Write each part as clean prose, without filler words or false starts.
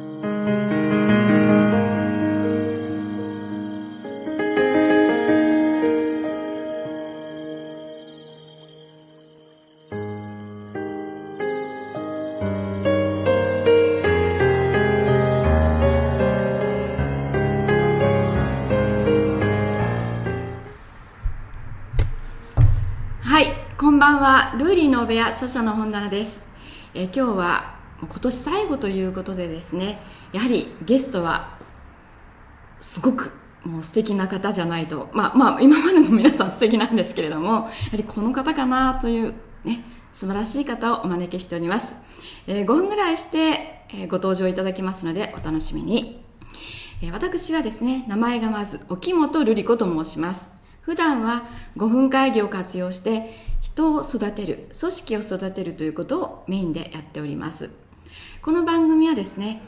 はい、こんばんは。ルーリーのお部屋著者の本棚です。今日は今年最後ということでですね、やはりゲストはすごくもう素敵な方じゃないと、今までも皆さん素敵なんですけれども、やはりこの方かなというね、素晴らしい方をお招きしております。5分ぐらいしてご登場いただきますのでお楽しみに。私はですね、名前がまず沖本瑠璃子と申します。普段は5分会議を活用して人を育てる、組織を育てるということをメインでやっております。この番組はですね、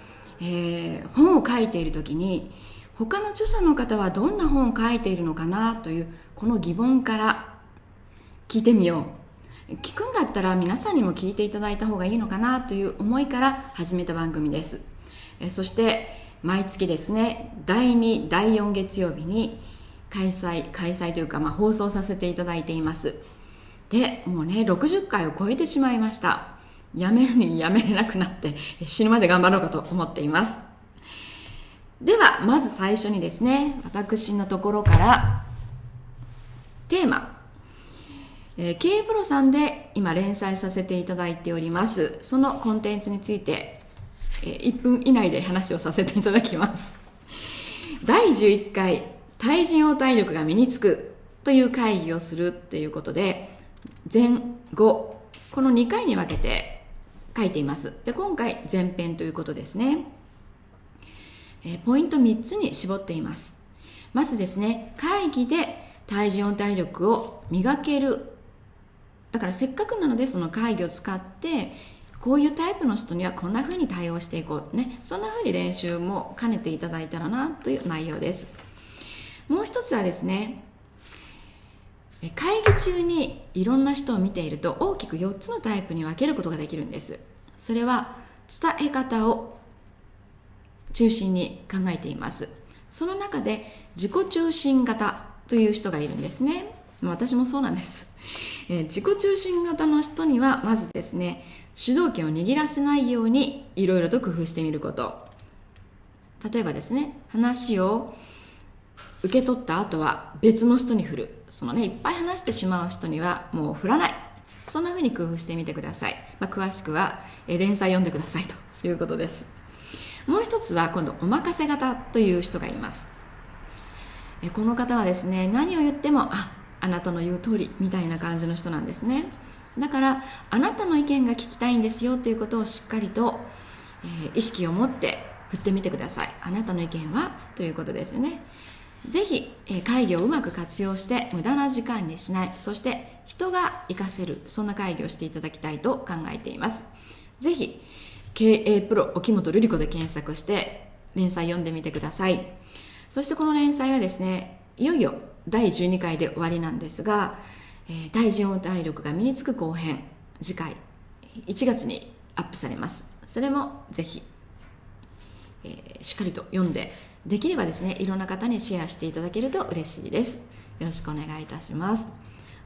本を書いている時に他の著者の方はどんな本を書いているのかなというこの疑問から聞いてみよう。聞くんだったら皆さんにも聞いていただいた方がいいのかなという思いから始めた番組です。そして毎月ですね、第2、第4月曜日に開催というか、放送させていただいています。で、もうね、60回を超えてしまいました。やめるにやめれなくなって死ぬまで頑張ろうかと思っています。ではまず最初にですね、私のところからテーマ、経営プロさんで今連載させていただいておりますそのコンテンツについて1分以内で話をさせていただきます。第11回対人応対力が身につくという会議をするっていうことで、前後この2回に分けて書いています。で、今回前編ということですね。ポイント3つに絞っています。まずですね、会議で対人応対力を磨ける。だからせっかくなのでその会議を使ってこういうタイプの人にはこんな風に対応していこうね、そんな風に練習も兼ねていただいたらなという内容です。もう一つはですね、会議中にいろんな人を見ていると大きく4つのタイプに分けることができるんです。それは伝え方を中心に考えています。その中で自己中心型という人がいるんですね。私もそうなんです。自己中心型の人にはまずですね、主導権を握らせないようにいろいろと工夫してみること。例えばですね、話を受け取った後は別の人に振る。いっぱい話してしまう人にはもう振らない。そんな風に工夫してみてください。詳しくは連載読んでくださいということです。もう一つは今度お任せ型という人がいます。この方はですね、何を言ってもあなたの言う通りみたいな感じの人なんですね。だからあなたの意見が聞きたいんですよということをしっかりと、意識を持って振ってみてください。あなたの意見はということですよね。ぜひ会議をうまく活用して無駄な時間にしない、そして人が活かせる、そんな会議をしていただきたいと考えています。ぜひ経営プロ沖本瑠璃子で検索して連載読んでみてください。そしてこの連載はですね、いよいよ第12回で終わりなんですが、対人応対力が身につく後編、次回1月にアップされます。それもぜひ、しっかりと読んで、できればですね、いろんな方にシェアしていただけると嬉しいです。よろしくお願いいたします。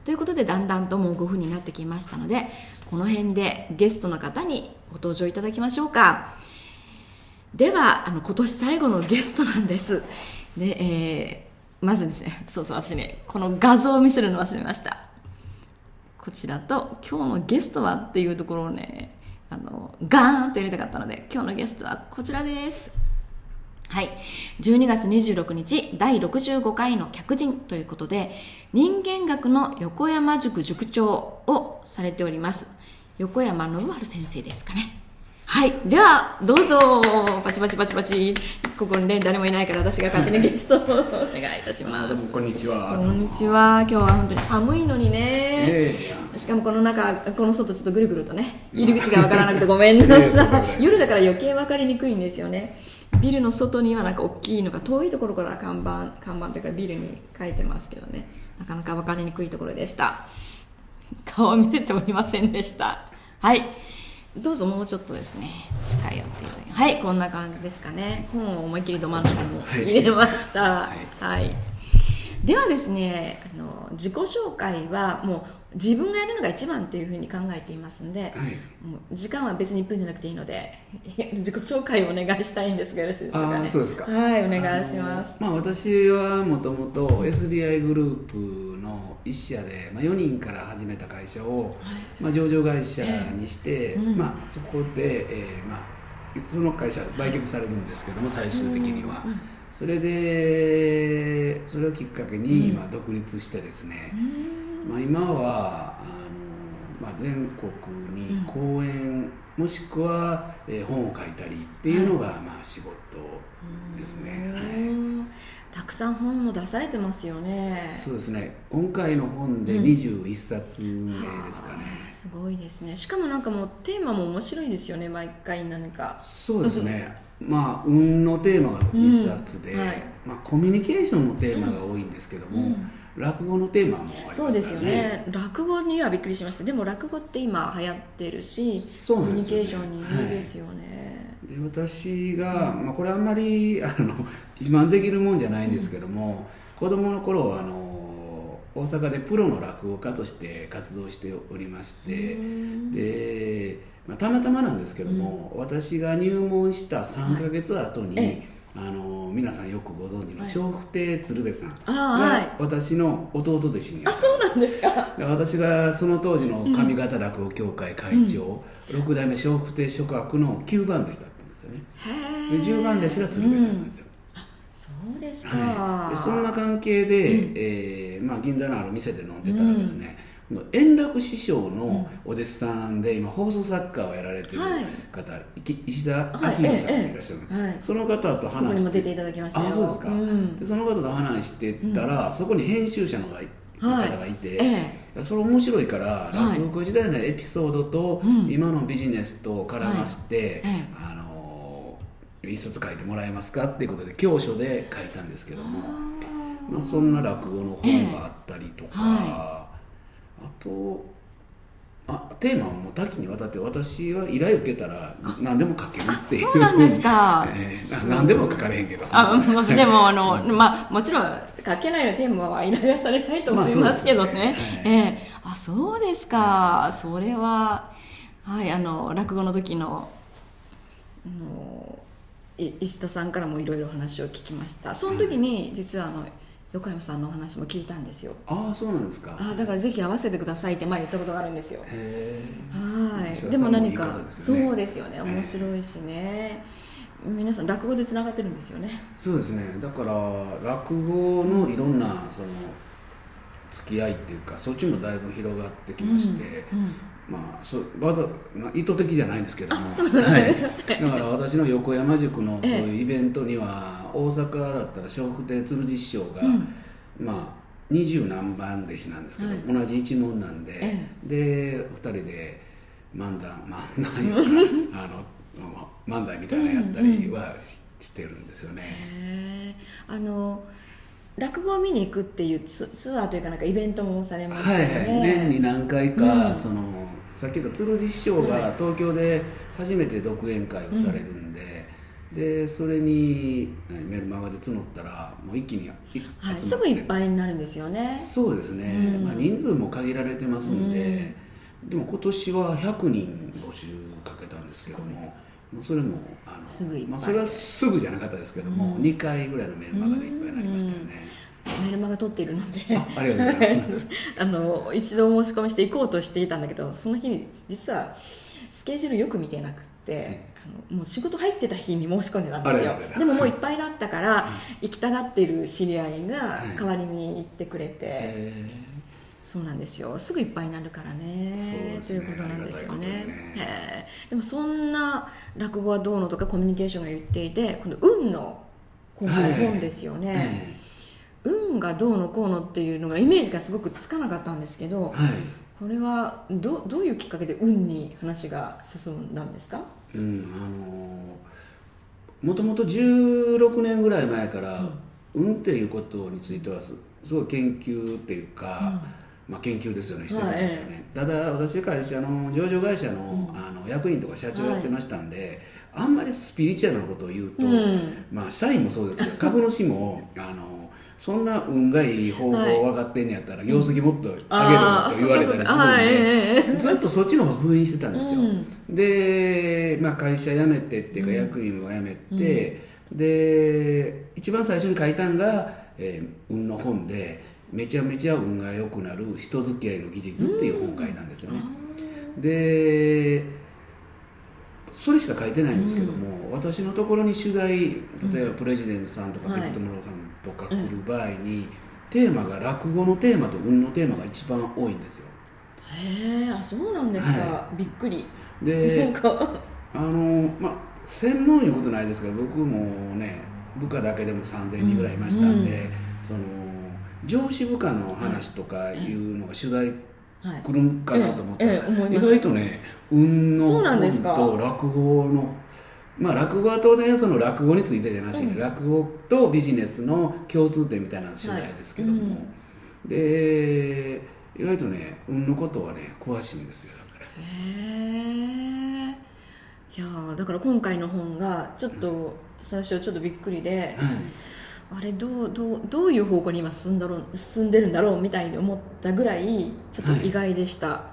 ということで、だんだんともう5分になってきましたので、この辺でゲストの方にご登場いただきましょうか。では今年最後のゲストなんです。で、まずですね、私ね、この画像を見せるの忘れました。こちらと今日のゲストはっていうところをね、ガーンと入れたかったので、今日のゲストはこちらです。はい、12月26日第65回の客人ということで、人間学の横山塾塾長をされております横山信春先生ですかね。はい、ではどうぞ。パチパチパチパチ。ここにね、誰もいないから私が勝手にゲストをお願いいたします。こんにちは。こんにちは。今日は本当に寒いのにね、しかもこの中、この外ちょっとぐるぐるとね、入り口がわからなくてごめんなさい。夜だから余計わかりにくいんですよね。ビルの外にはなんか大きいのが、遠いところから看板というかビルに書いてますけどね、なかなか分かりにくいところでした。顔を見せておりませんでした。はい。どうぞもうちょっとですね近いよっていうのに、はい、こんな感じですかね。本を思いっきりど真ん中に入れました、はい、はい、ではですね、自己紹介はもう自分がやるのが一番っていうふうに考えていますので、はい、もう時間は別に1分じゃなくていいので自己紹介をお願いしたいんですがよろしいでしょうかね。あ、そうですか。はい、お願いします。私はもともと SBI グループの一社で、4人から始めた会社を、上場会社にして、そこで、その会社売却されるんですけども、最終的には、それをきっかけに、独立してですね、今は全国に講演、もしくは、本を書いたりっていうのが、仕事ですね、はい、たくさん本も出されてますよね。そうですね、今回の本で21冊目ですかね、すごいですね。しかもなんかもうテーマも面白いですよね、毎回何か。そうですね運のテーマが1冊で、コミュニケーションのテーマが多いんですけども、落語のテーマもありますからね。そうですよね。落語にはびっくりしました。でも落語って今流行ってるし、コミュニケーションにいいですよね。で私が、これあんまり自慢できるもんじゃないんですけども、子供の頃は大阪でプロの落語家として活動しておりまして、で、たまたまなんですけども、私が入門した3ヶ月後に、皆さんよくご存知の笑福亭鶴瓶さんが私の弟弟子になったんです。そうなんですか。私がその当時の上方落語協会会長、6代目笑福亭松鶴の9番弟子だったんですよね。で10番弟子が鶴瓶さんなんですよ。そうですか、でそんな関係で、銀座のある店で飲んでたらですね、円楽師匠のお弟子さんで今放送作家をやられてる方、石田明宏さんっていらっしゃる、その方と話して、ここにも出ていただきましたよ。そうですか、でその方と話してたら、そこに編集者の方がいて、それ面白いから落語時代のエピソードと今のビジネスと絡まして、一冊書いてもらえますかっていうことで教書で書いたんですけども、そんな落語の本があったりとか、あとテーマはもう多岐にわたって、私は依頼を受けたら何でも書けるっていう。そうなんですか。何でも書かれへんけど、でももちろん書けないのテーマは依頼はされないと思いますけどね。そうですか。それは落語の時の石田さんからもいろいろ話を聞きました。その時に実は横山さんのお話も聞いたんですよ。そうなんですか。だからぜひ合わせてくださいって言ったことがあるんですよ。でも何かそうですよね、面白いしね、皆さん落語でつながってるんですよね。そうですね。だから落語のいろんなその付き合いっていうか、そっちもだいぶ広がってきまして、意図的じゃないんですけども、だから私の横山塾のそういうイベントには、大阪だったら笑福亭鶴治師匠が、20何番弟子なんですけど、同じ一門なんで、で2人で漫才みたいなのやったりはしてるんですよね。落語を見に行くっていうツアーというか、なんかイベントもされましたよね。年に何回か、さっき言った鶴治師匠が東京で初めて独演会をされるんで、でそれにメルマガで募ったらもう一気に集まって、すぐいっぱいになるんですよね。そうですね、人数も限られてますんで、でも今年は100人募集かけたんですけども、それもすぐいっぱい、それはすぐじゃなかったですけども、2回ぐらいのメルマガでいっぱいになりましたよね。メルマガ取っているのでありがとうございます一度申し込みして行こうとしていたんだけど、その日に実はスケジュールよく見てなくて、もう仕事入ってた日に申し込んでたんですよ。でももういっぱいだったから行きたがっている知り合いが代わりに行ってくれて、そうなんですよ、すぐいっぱいになるからね、ということなんですよね。でもそんな落語はどうのとかコミュニケーションが言っていて、今度運の本ですよね。運がどうのこうのっていうのがイメージがすごくつかなかったんですけど、これはどういうきっかけで運に話が進んだんですか？もともと16年ぐらい前から、運っていうことについてはすごい研究っていうか、研究ですよねしてたんですよね、ただ私会社の上場会社の、役員とか社長やってましたんで、あんまりスピリチュアルなことを言うと、社員もそうですけど株主もそんな運がいい方法分かってんねやったら業績もっと上げろと言われたりするんで、ずっとそっちの方が封印してたんですよ、で、会社辞めてっていうか役員を辞めて、で一番最初に書いたんが、運の本でめちゃめちゃ運が良くなる人付き合いの技術っていう本を書いたんですよね、でそれしか書いてないんですけども、私のところに取材、例えばプレジデントさんとかビクトモロさんとか来る場合に、テーマが落語のテーマと運のテーマが一番多いんですよ。へえ、そうなんですか、びっくり。で専門いうことないですけど、僕もね部下だけでも3000人ぐらいいましたんで、その上司部下の話とかいうのが取材来るんかなと思ったら、意外とね運の本と落語の落語は当然その落語についてじゃなしに、落語とビジネスの共通点みたいな取材ですけども、で意外とね運のことはね詳しいんですよ。だからへえ、いやだから今回の本がちょっと最初ちょっとびっくりで、あれどういう方向に今進んでるんだろうみたいに思ったぐらいちょっと意外でした、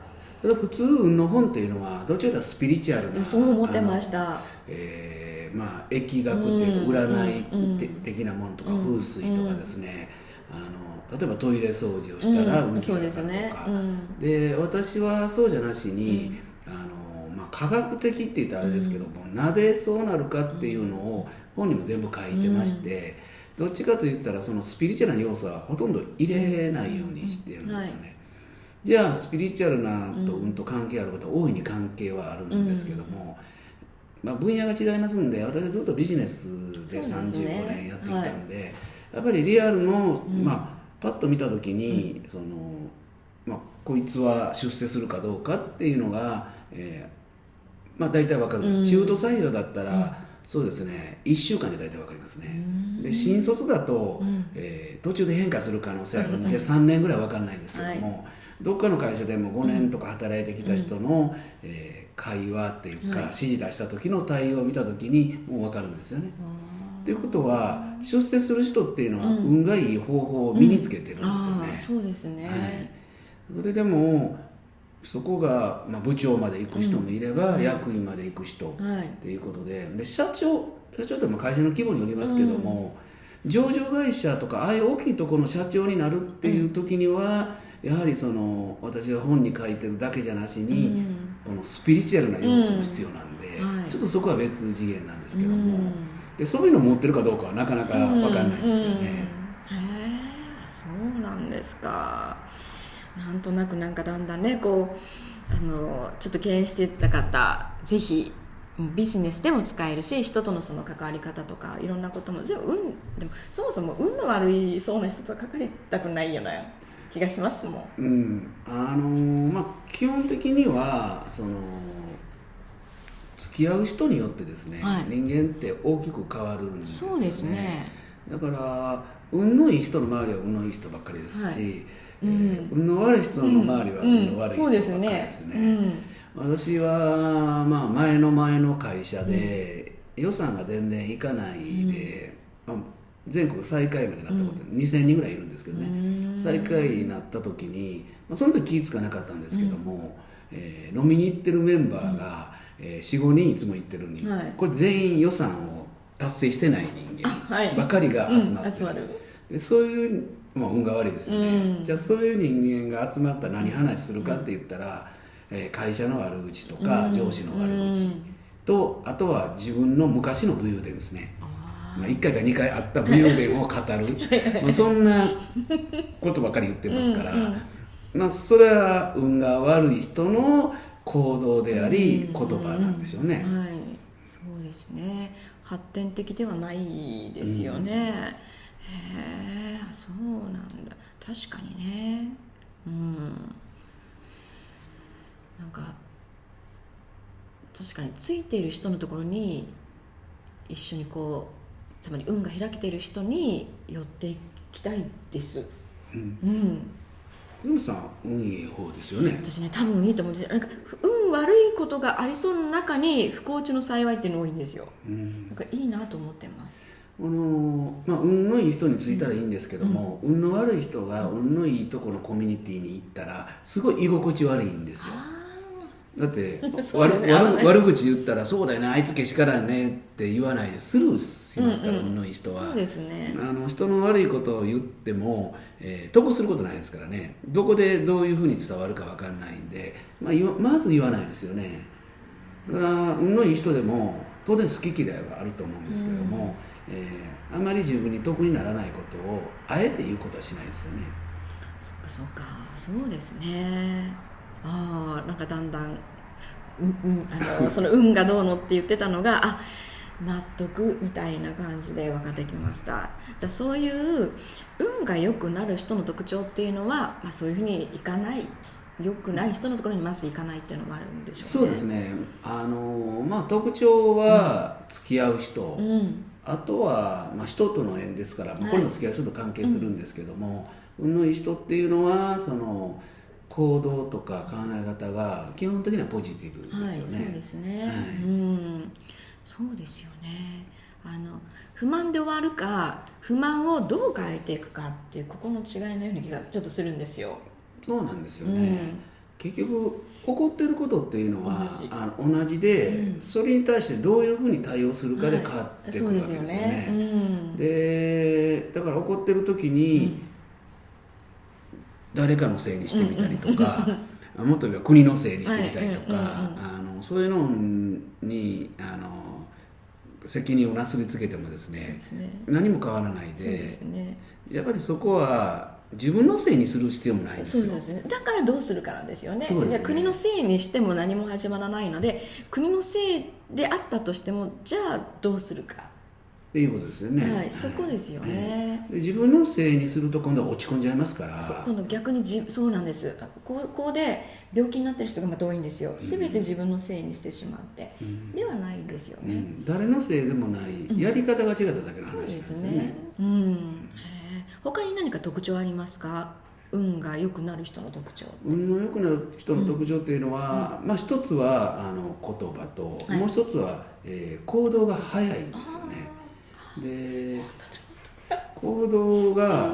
ただ普通運の本っていうのはどちらかというとスピリチュアルな、そう思ってました。疫学っていうか占い的なものとか、風水とかですね、例えばトイレ掃除をしたら運気が上がるとか、で私はそうじゃなしに、科学的って言ったらあれですけども、なぜそうなるかっていうのを本にも全部書いてまして、どっちかといったらそのスピリチュアルな要素はほとんど入れないようにしてるんですよね、じゃあスピリチュアルなと運と関係ある方は大いに関係はあるんですけども、分野が違いますんで、私はずっとビジネスで35年やってきたんで、やっぱりリアルの、パッと見た時に、こいつは出世するかどうかっていうのが、大体分かるんです、中途採用だったら、そうですね1週間で大体分かりますね、で新卒だと、途中で変化する可能性あるんで3年ぐらい分かんないんですけども、どっかの会社でも5年とか働いてきた人の、会話っていうか、指示出した時の対応を見た時にもう分かるんですよね。ということは出世する人っていうのは運がいい方法を身につけてるんですよね、そうですね、それでもそこが、部長まで行く人もいれば、役員まで行く人っていうことで、社長って会社の規模によりますけども、上場会社とかああいう大きいところの社長になるっていう時には、やはりその私が本に書いてるだけじゃなしに、このスピリチュアルな要素も必要なんで、ちょっとそこは別次元なんですけども、でそういうのを持ってるかどうかはなかなか分かんないんですけどね。へえ、そうなんですか。なんとなくだんだんねちょっと敬遠していった方、ぜひビジネスでも使えるし、人とのその関わり方とかいろんなことも全部でもそもそも運の悪いそうな人とは関わりたくないような気がしますもん。基本的にはその付き合う人によってですね、人間って大きく変わるんですよね。そうですね。だから運のいい人の周りは運のいい人ばっかりですし、運の悪い人の周りは運の悪い人ばっかりですね。私は前の会社で予算が全然いかないで、全国最下位までなったこと、2000人ぐらいいるんですけどね、最下位になった時に、その時気ぃ付かなかったんですけども、飲みに行ってるメンバーが、45人いつも行ってるのに、これ全員予算を達成してない人間ばかりが集まってる、でそういう、運が悪いですよね、じゃあそういう人間が集まったら何話するかって言ったら、会社の悪口とか、上司の悪口と、あとは自分の昔の武勇伝ですね。1回か2回あった武勇伝を語るそんなことばかり言ってますから、それは運が悪い人の行動であり、言葉なんでしょうね。そうですね。発展的ではないですよね。へえ、そうなんだ。確かにね。確かについている人のところに一緒につまり運が開けている人に寄っていきたいです。ヨンさん運いい方ですよね。私ね、多分いいと思うんですよ。なんか運悪いことがありそうな中に不幸中の幸いっていうの多いんですよ。なんかいいなと思ってます。運のいい人についたらいいんですけども、運の悪い人が運のいいとこのコミュニティに行ったらすごい居心地悪いんですよ。だって悪口言ったらそうだよね、あいつけしからんねって言わないでスルーしますから、運のいい人は。そうですね。人の悪いことを言っても、得することないですからね。どこでどういうふうに伝わるか分かんないんで、まず言わないですよね。だから運のいい人でも当然好き嫌いはあると思うんですけども、あまり自分に得にならないことをあえて言うことはしないですよね。そうか、そうですね。なんかだんだん、その運がどうのって言ってたのが納得みたいな感じで分かってきました。じゃあそういう運が良くなる人の特徴っていうのは、そういうふうにいかない良くない人のところにまず行かないっていうのもあるんでしょうね。そうですね。特徴は付き合う人、あとは、人との縁ですから、これも付き合う人と関係するんですけども、運のいい人っていうのはその行動とか考え方が基本的にはポジティブですよね。そうですね。そうですよね。不満で終わるか不満をどう変えていくかっていうここの違いのような気がちょっとするんですよ。そうなんですよね。結局起こってることっていうのは同じで、それに対してどういうふうに対応するかで変わってくるわけですよね。でだから起こってる時に、誰かのせいにしてみたりとか、もっと言えば国のせいにしてみたりとか、そういうのに責任をなすりつけてもですね、何も変わらないで、やっぱりそこは自分のせいにする必要もないんですよ。そうですね。だからどうするかなんですよね。じゃあ国のせいにしても何も始まらないので、国のせいであったとしてもじゃあどうするかっていうことですよね。そこですよね。自分のせいにすると今度は落ち込んじゃいますから。今度逆にそうなんです。ここで病気になってる人がまた多いんですよ。全て自分のせいにしてしまって、ではないんですよね。誰のせいでもない、やり方が違っただけの話なんですよね。他に何か特徴ありますか？運が良くなる人の特徴。運の良くなる人の特徴っていうのは、一つは言葉と、もう一つは、行動が早いんですよね。で行動が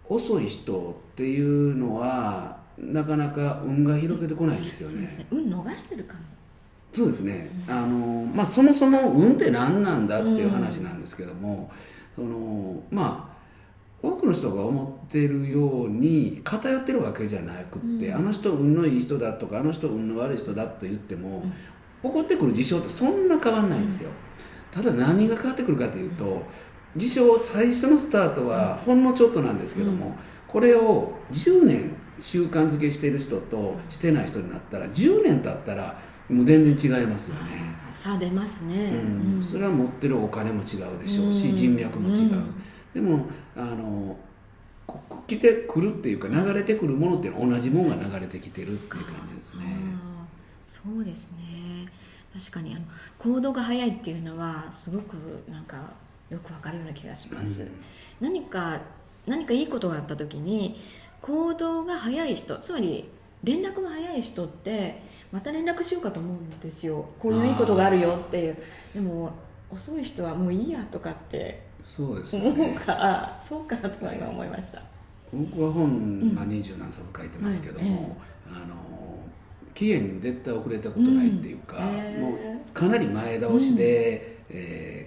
遅い人っていうのはなかなか運が広げてこないんですよね。運逃してるかも。そうですね。そもそも運って何なんだっていう話なんですけども、多くの人が思ってるように偏ってるわけじゃなくって、あの人運のいい人だとかあの人運の悪い人だと言っても、起こってくる事象ってそんな変わんないんですよ。ただ何が変わってくるかというと、事象最初のスタートはほんのちょっとなんですけども、これを10年習慣づけしている人としてない人になったら、10年経ったらもう全然違いますよね。差出ますね。それは持ってるお金も違うでしょうし、人脈も違う。でも来てくるっていうか、流れてくるものっていうのは同じものが流れてきてるっていう感じですね。そうですね。確かに行動が早いっていうのはすごくなんかよくわかるような気がします。何かいいことがあった時に行動が早い人、つまり連絡が早い人ってまた連絡しようかと思うんですよ。こういういいことがあるよっていう。でも遅い人はもういいやとかって思うから、そうかなとか今思いました。僕は本20何冊書いてますけども、期限に絶対遅れたことないっていうか、もうかなり前倒しで、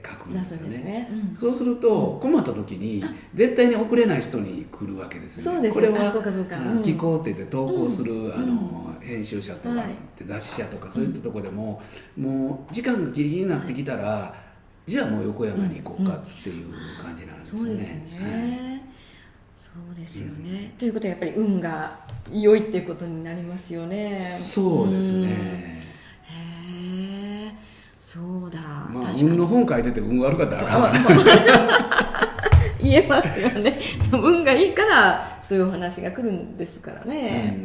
書くんですよね。そうすると困った時に絶対に遅れない人に来るわけですよね。これは寄稿って言って投稿する編集者とか雑誌社とかそういったところでも、もう時間がギリギリになってきたら、じゃあもう横山に行こうかっていう感じなんですよね。そうですね。そうですよね。ということはやっぱり運が良いっていうことになりますよね。そうですね。へえ、そうだ。運の本書いてて運悪かったらあかんわね。言えますよね。運がいいからそういうお話が来るんですからね。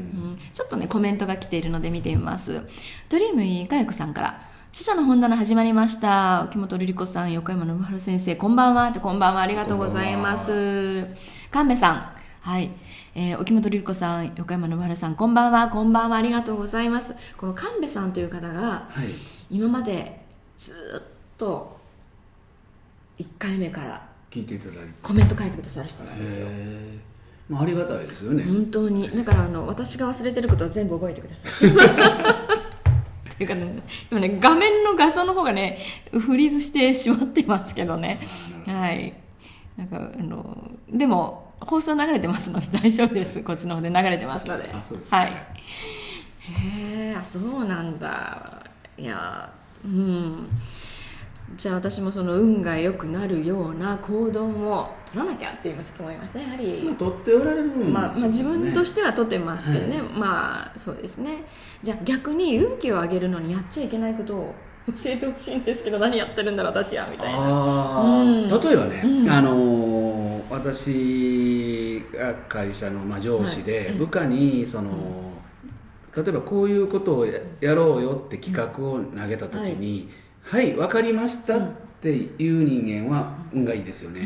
ちょっとねコメントが来ているので見てみます。ドリームイーかよこさんから。著者の本棚始まりました。木本瑠璃子さん、横山信春先生、こんばんは。こんばんは、ありがとうございます。神戸さん、はい、沖本瑠璃子さん、横山信原さん、こんばんは。こんばんは、ありがとうございます。この神戸さんという方が、はい、今までずっと1回目から聞いていただいてコメント書いてくださる人なんですよ。まあ、ありがたいですよね。本当に。だから私が忘れてることは全部覚えてください。っていうかね、今ね、画面の画像の方がね、フリーズしてしまってますけどね。はい。なんかでも放送流れてますので大丈夫です。こっちの方で流れてますので。あ、そうです、はい。へえ、あ、そうなんだ。いや、うん。じゃあ私もその運が良くなるような行動も取らなきゃって今ちょっと思いますね。やはり、まあ、取っておられるんですよね。まあ自分としては取ってますけどね、はい、まあそうですね。じゃあ逆に運気を上げるのにやっちゃいけないことを教えてほしいんですけど、何やってるんだろう私はみたいな。例えばね、私が会社の上司で、部下に例えばこういうことをやろうよって企画を投げた時に、はい、分かりましたっていう人間は運がいいですよね。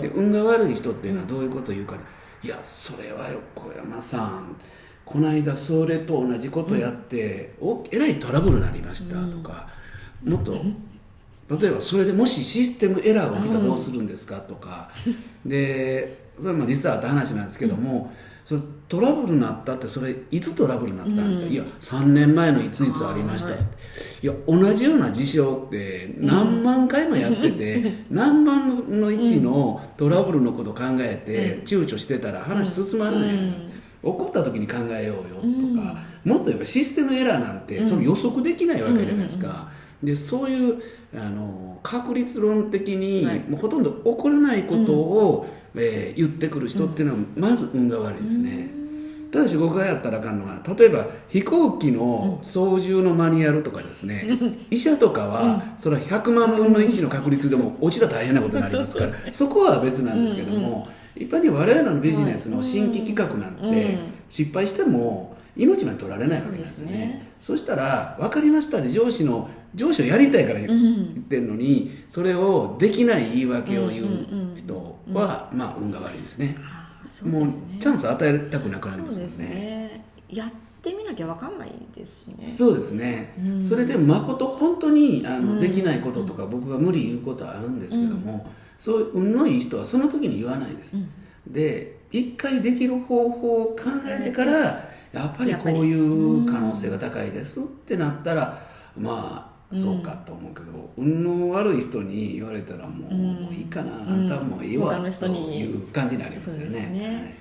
で、運が悪い人っていうのはどういうことを言うかで、いやそれは横山さんこの間それと同じことやって、えらいトラブルになりましたとか、もっと例えばそれでもしシステムエラーが起きたらどうするんですかとか、でそれも実はあった話なんですけども、それトラブルになったって、それいつトラブルになったんだ、いや3年前のいついつありましたって、いや同じような事象って何万回もやってて、何万の1のトラブルのことを考えて躊躇してたら話進まない、起こった時に考えようよとか、もっと言えばシステムエラーなんてそれ予測できないわけじゃないですか。でそういう確率論的に、もうほとんど起こらないことを、言ってくる人っていうのはまず運が悪いですね。ただし僕がやったらあかんのは、例えば飛行機の操縦のマニュアルとかですね、医者とかはそれは100万分の1の確率でも落ちたら大変なことになりますからそこは別なんですけども、一般に我々のビジネスの新規企画なんて失敗しても命まで取られないわけですね。そしたら分かりましたで上司をやりたいから言ってるのに、それをできない言い訳を言う人はまあ運が悪いですね。もうチャンス与えたくなくなりますもんね。そうですね。やってみなきゃ分かんないですしね。そうですね。それで誠本当にできないこととか、僕が無理言うことはあるんですけども、そういう運のいい人はその時に言わないです。で一回できる方法を考えてからやっぱりこういう可能性が高いですってなったら、まあそうかと思うけど、運の悪い人に言われたらもういいかな、あんたもういいわという感じになりますよね。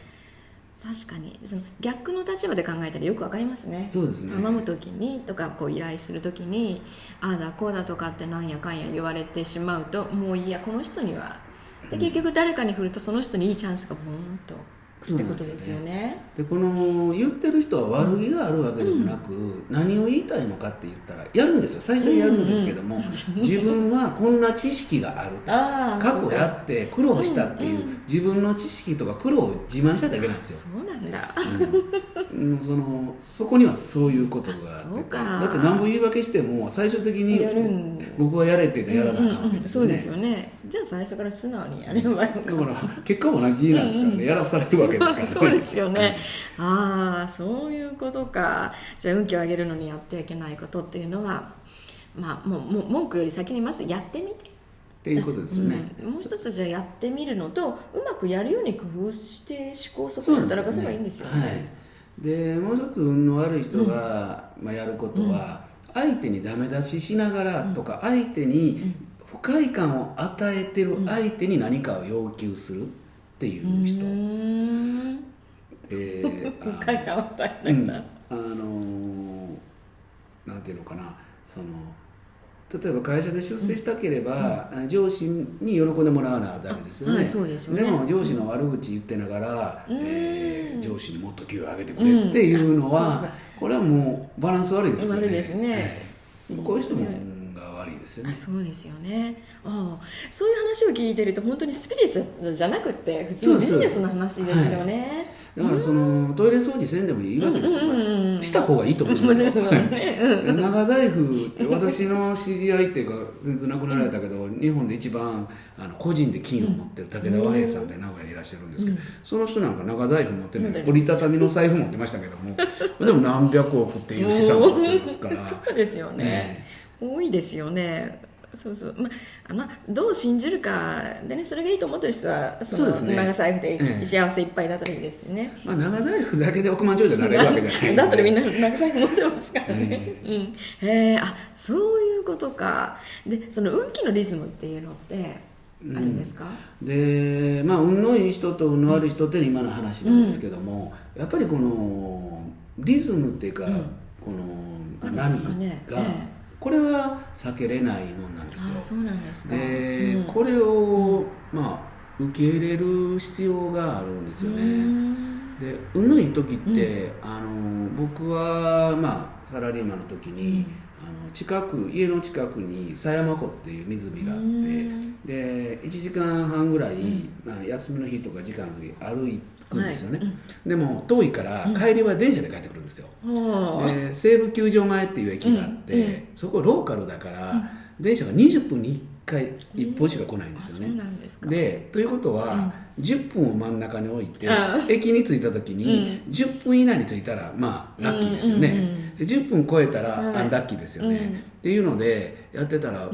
確かにその逆の立場で考えたらよくわかりますね。そうですね。頼む時にとか依頼する時にああだこうだとかってなんやかんや言われてしまうと、もういいやこの人にはで結局誰かに振るとその人にいいチャンスがボーンとってことですよね。でこの言ってる人は悪気があるわけでもなく、何を言いたいのかって言ったらやるんですよ。最初にやるんですけども、自分はこんな知識があると過去やって苦労したっていう自分の知識とか苦労を自慢しただけなんですよ。そうなんだ。そこにはそういうことがあって、だって何も言い訳しても最終的に僕はやれって言ったらやらなあかんわけですよね。そうですよね。じゃあ最初から素直にやればいいのか。だから結果も同じなんですからね、やらされるわけですからね。そうですよね。ああ、そういうことか。じゃあ運気を上げるのにやってはいけないことっていうのは、まあもう文句より先にまずやってみてっていうことですよね。もう一つじゃあやってみるのと、うまくやるように工夫して試行錯誤を働かせばいいんですよね。でもう一つ運の悪い人が、やることは、相手にダメ出ししながらとか、相手に不快感を与えてる相手に何かを要求するっていう人。不快感を与えながら、なんていうのかな、例えば会社で出世したければ、上司に喜んでもらわなダメですよね。でも上司の悪口言ってながら、上司にもっと給与上げてくれっていうのは、これはもうバランス悪いですよね。悪いですね。こういう人も運が悪いですよね。そうですよね。そういう話を聞いてると本当にスピリチュアルじゃなくて普通のビジネスの話ですよね。だからそのトイレ掃除せんでもいいわけですよ、した方がいいと思うんですよ長財布って私の知り合いっていうか先日亡くなられたけど、日本で一番個人で金を持ってる武田和平さんって名古屋にいらっしゃるんですけど、その人なんか長財布持ってる、折りたたみの財布持ってましたけどもでも何百億っていう資産を持ってますからそうですよね、多いですよね。そうそう、どう信じるかでね、それがいいと思ってる人はそうですね、長財布で幸せいっぱいだったらいいですよね、長財布だけで億万長者になれるわけじゃないんでだったらみんな長財布持ってますからね、そういうことか。でその運気のリズムっていうのってあるんですか？で運のいい人と運の悪い人って今の話なんですけども、やっぱりこのリズムっていうか、この波が、これは避けれないもんなんですよ。そうなんですか。で、これを受け入れる必要があるんですよね。で運のいい時って、僕はサラリーマンの時に、家の近くに狭山湖っていう湖があって、で1時間半ぐらい、休みの日とか時間の時歩くんですよね、でも遠いから帰りは電車で帰ってくるんですよ、で西武球場前っていう駅があって、そこローカルだから、電車が20分に1回1本しか来ないんですよね。でということは、10分を真ん中に置いて駅に着いた時に、10分以内に着いたらラッキーですよね、で10分超えたらアンラッキーですよね、っていうのでやってたら、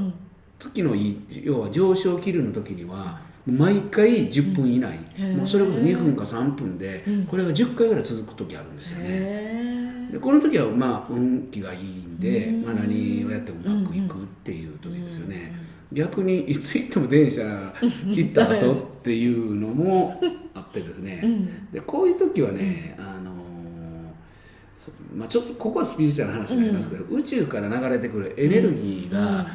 月の要は上昇気流の時には毎回10分以内、もうそれこそ2分か3分で、これが10回ぐらい続く時あるんですよね。でこの時は運気がいいんで、何をやってもうまくいくっていう時ですよね。逆にいつ行っても電車行った後っていうのもあってですね、でこういう時はね、ちょっとここはスピリチュアルな話になりますけど、宇宙から流れてくるエネルギーが、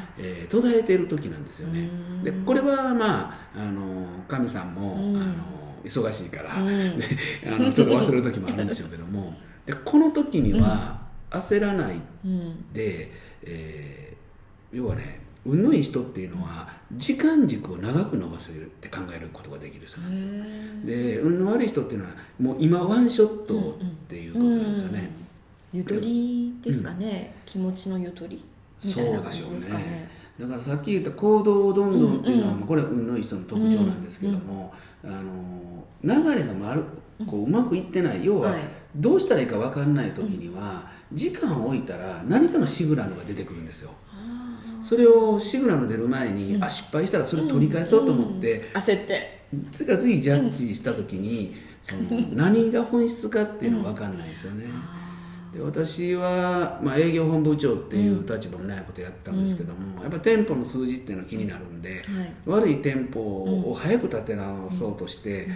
途絶えている時なんですよね。でこれは神さんも、忙しいから、ちょっと忘れる時もあるんでしょうけども、でこの時には焦らないで、要はね、運のいい人っていうのは時間軸を長く伸ばせるって考えることができる人なんですよ。で運の悪い人っていうのはもう今ワンショットっていうことなんですよね。ゆとりですかね、気持ちのゆとりみたいな感じですかね。だからさっき言った行動をどんどんっていうのは、これは運のいい人の特徴なんですけども、流れがうまくいってない、要はどうしたらいいか分かんない時には、時間を置いたら何かのシグナルが出てくるんですよ。それをシグナル出る前に、失敗したらそれ取り返そうと思って、焦って次々ジャッジした時に、その何が本質かっていうのが分かんないですよね。で私は、営業本部長っていう立場もないことやったんですけども、やっぱ店舗の数字っていうのは気になるんで、悪い店舗を早く立て直そうとして、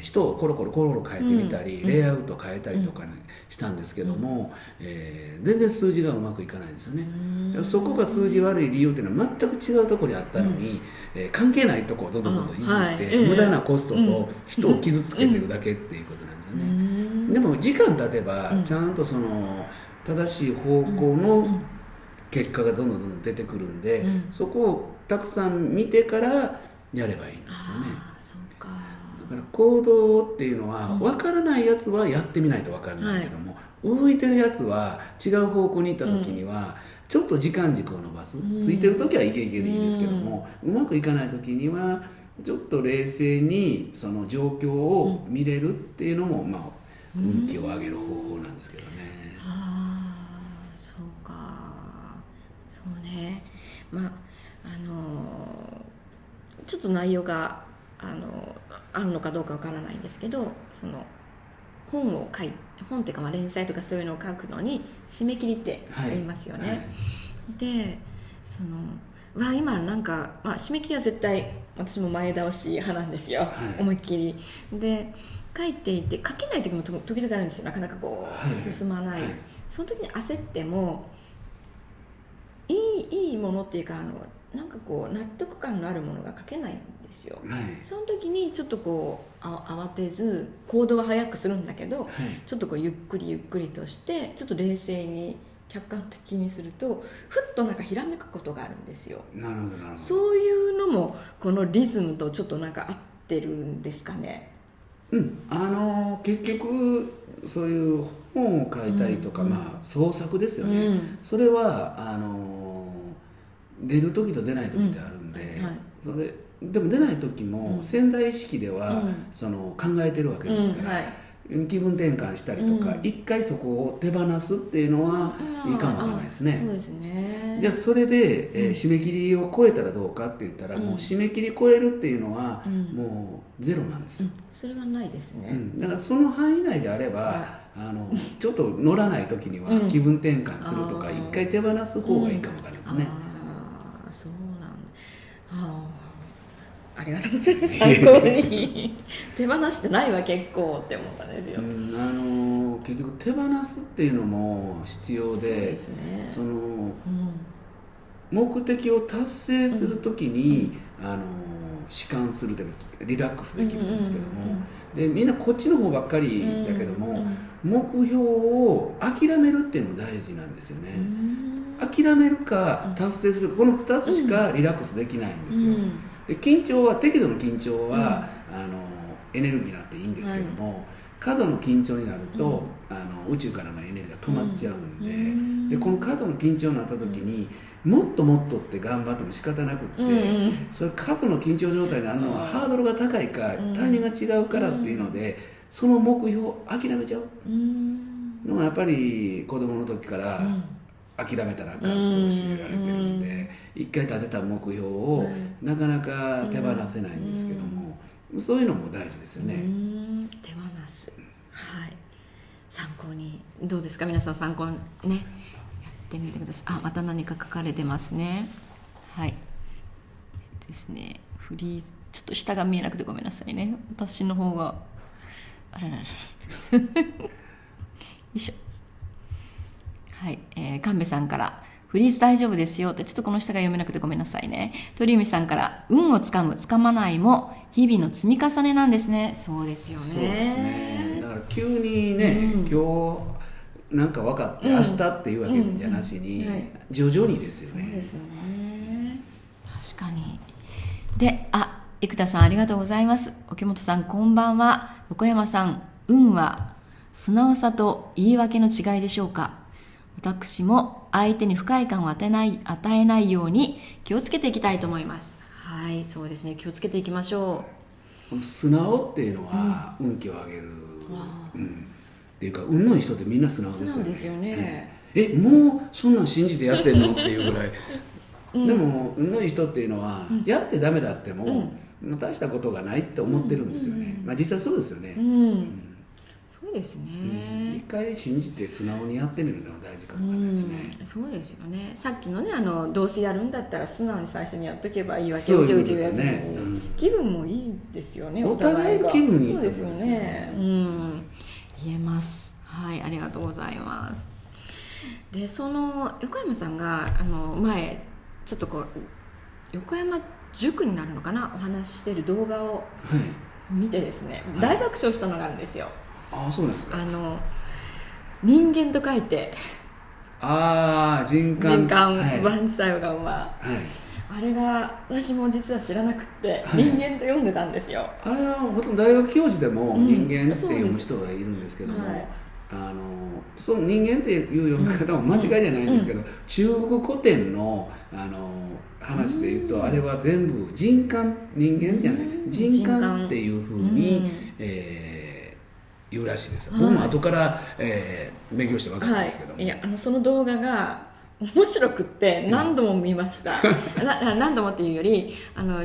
人をコロコロ変えてみたり、レイアウト変えたりとか、したんですけども、全然数字がうまくいかないんですよね。だからそこが数字悪い理由っていうのは全く違うところにあったのに、関係ないところをどんどんいじって、無駄なコストと人を傷つけてるだけっていうことなんですよね。でも時間経てばちゃんとその正しい方向の結果がどんどん出てくるんで、そこをたくさん見てからやればいいんですよね。そうか。だから行動っていうのは分からないやつはやってみないと分からないけども、動いてるやつは違う方向に行った時にはちょっと時間軸を伸ばす、ついてる時はイケイケでいいですけども、うまくいかない時にはちょっと冷静にその状況を見れるっていうのも運気を上げる方法なんですけどね。そうか。そうね。ちょっと内容が合うのかどうかわからないんですけど、その本っていうか連載とかそういうのを書くのに締め切りってありますよね。でその今なんか、締め切りは絶対私も前倒し派なんですよ、思いっきりで書いていて、書けない時も時々あるんですよ。なかなか進まない、その時に焦ってもいいものっていうかなんか納得感のあるものが書けないんですよ、その時にちょっと慌てず行動は早くするんだけど、ちょっとゆっくりとしてちょっと冷静に客観的にするとふっとなんかひらめくことがあるんですよ。なるほど。そういうのもこのリズムとちょっとなんか合ってるんですかね。結局そういう本を書いたりとか、創作ですよね、それは出る時と出ない時ってあるんで、それでも出ない時も潜在意識では、その考えてるわけですから、気分転換したりとか、一回そこを手放すっていうのはいいかもわからないですね。そうですね。じゃあそれで、締め切りを超えたらどうかって言ったら、もう締め切り超えるっていうのは、もうゼロなんですよ、それはないですね、だからその範囲内であれば、ちょっと乗らない時には気分転換するとか、一回手放す方がいいかもわからないですね。そうなんだ。ありがとうございます。参考に手放してないわ結構って思ったんですよ。結局手放すっていうのも必要で、そうですね、その、目的を達成するときに、弛緩するというかリラックスできるんですけども、でみんなこっちの方ばっかりだけども、目標を諦めるっていうのも大事なんですよね。諦めるか達成するか、この2つしかリラックスできないんですよ。で緊張は適度の緊張は、エネルギーになっていいんですけども、過度の緊張になると、宇宙からのエネルギーが止まっちゃうんで、この過度の緊張になった時に、もっともっとって頑張っても仕方なくって、それ過度の緊張状態になるのは、ハードルが高いか、タイミングが違うからっていうので、その目標を諦めちゃうのがやっぱり子供の時から、諦めたらあかんと教えられてるんで、一回立てた目標をなかなか手放せないんですけども、そういうのも大事ですよね。手放す、参考にどうですか皆さん、参考にねやってみてください。また何か書かれてますね。ですね、ちょっと下が見えなくてごめんなさいね、私の方があらららよいしょ。神戸さんからフリーズ大丈夫ですよって、ちょっとこの下が読めなくてごめんなさいね。鳥海さんから運をつかむつかまないも日々の積み重ねなんですね。そうですよね。そうですね。だから急にね、今日なんか分かって、明日っていうわけじゃなしに、徐々にですよね。そうですよね、確かに。で、生田さんありがとうございます。沖本さんこんばんは。横山さん、運は素直さと言い訳の違いでしょうか。私も相手に不快感を与えないように気をつけていきたいと思います。そうですね、気をつけていきましょう。素直っていうのは運気を上げる、っていうか、運のいい人ってみんな素直ですよね。素直ですよね。もうそんなん信じてやってんのっていうぐらいでも運のいい人っていうのは、やってダメだっても、大したことがないって思ってるんですよね。実際そうですよね。そうですね、一回信じて素直にやってみるのが大事かもしれないですね。そうですよね。さっきのね、どうせやるんだったら素直に最初にやっとけばいいわけ、うちうちやつに、気分もいいですよね、お互い気分いいと思うんですよね。言えます。ありがとうございます。で、その横山さんが前ちょっとこう横山塾になるのかな、お話ししている動画を見てですね、大爆笑したのがあるんですよ。そうなんですか。人間と書いて人間万事作用が馬、あれが私も実は知らなくて、人間と読んでたんですよ。あれはほとんど大学教授でも人間って読む人がいるんですけども、その人間っていう読み方も間違いじゃないんですけど、中国古典の話でいうと、あれは全部人間って人間っていうふうに言うらしいです。僕も後から勉強して分かったんですけども、その動画が面白くって何度も見ました。何度もっていうより、